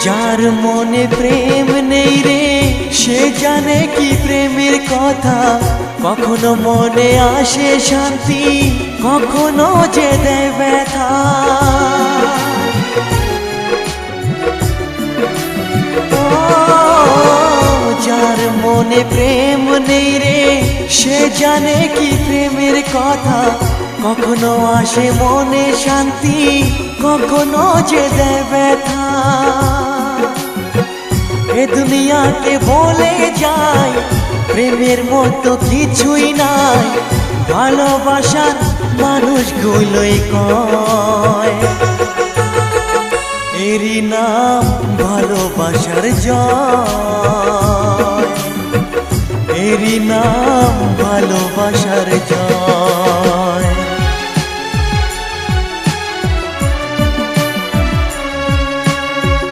যার মনে প্রেম নেই রে সে জানে কি প্রেমের কথা। কখনো মনে আসে শান্তি, কখনো যে দেয় ব্যথা। যার মনে প্রেম নেই রে সে জানে কি প্রেমের কথা। কখনো আসে মনে শান্তি, কখনো যে দেয় ব্যথা। এ দুনিয়াকে বলে যায় প্রেমের মতো কিছুই নাই। ভালোবাসার মানুষগুলোই কয় এরই নাম ভালোবাসার জয়, এরই নাম ভালোবাসার জয়।